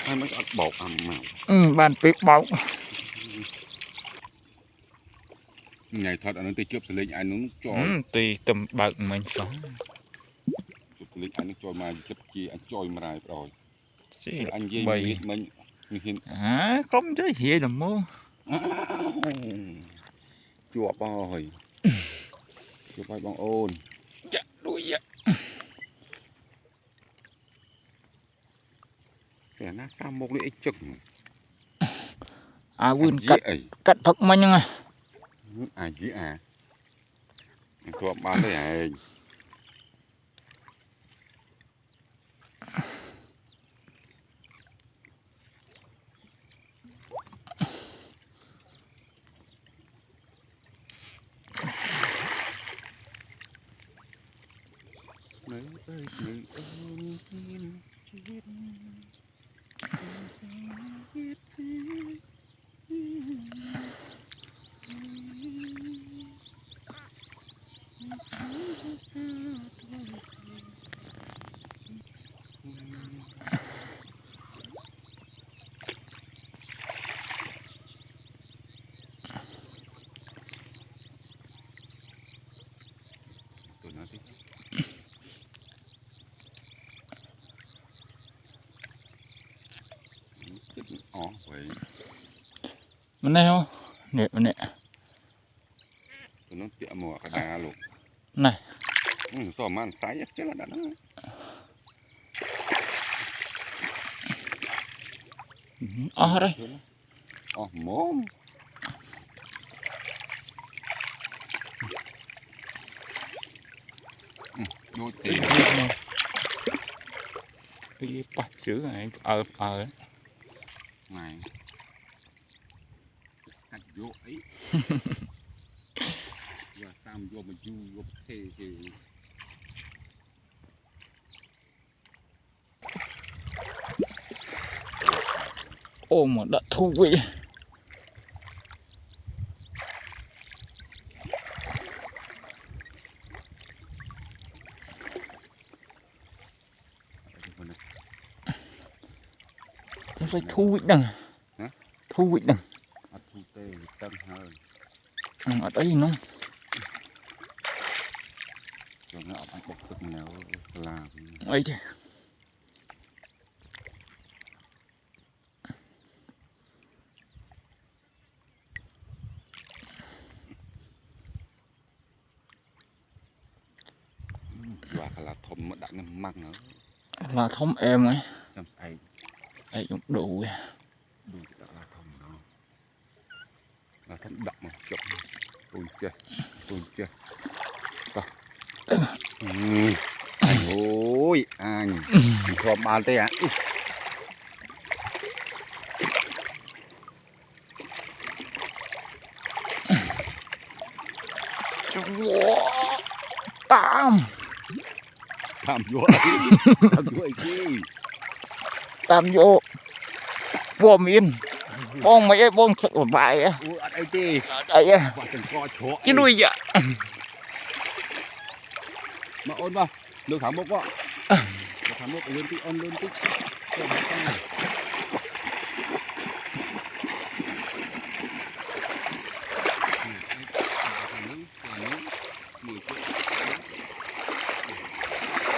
Ai mới ăn bột ăn màu. Bàn bếp bọc. Ngày thật anh tới chụp lịch anh nó cho. Tùy tầm bạc mình sống. Chụp lịch anh nó cho mà chụp chi anh cho mà lại rồi. Chứ Anh dây bầy. mình hiện. Không chứ gì là mua. Chùa bòi. Chùa bòi bóng ôn. Chà đuổi vậy. Kẻ nó sao một lưỡi chừng. Vươn cắt phật mình nha. Dĩ chùa bán đây à. Người ơi người ơi Bên đây không? Nè bên này. Tụi nó tiệm mùa cả đà luôn. Này. Sao mà ăn sái chứ là đã đó. Đây. Mồm. Vô tiền. Cái bắt chữ này Này. Cách vô ấy. Giờ tam vô mà du vô thề thì. Mà đã thú vị. Nó phải thú vị đằng. Thú vị đằng. Thu tê tân hơn. Ở đây nó. Rồi nó ăn bột tức nào là. Ấy chứ. Và là thùng mà đặt nó măng nữa. Là thông em ấy. Trong ấy. Ấy cũng đủ. Đủ đặt là thùng đó. Là thùng đậm mà chụp. Ôi chưa. Đó. Anh ơi, anh cho bàn tay ạ. Tam vô gì? Tam vô. Bom yên. Bom mấy bom sực ở bài á. Ở đây đi. Ở đây á. Cái đuôi dạ. Mà ôn vào. Được thả mốc quá. Được thả mốc lên tí ôn lên tí.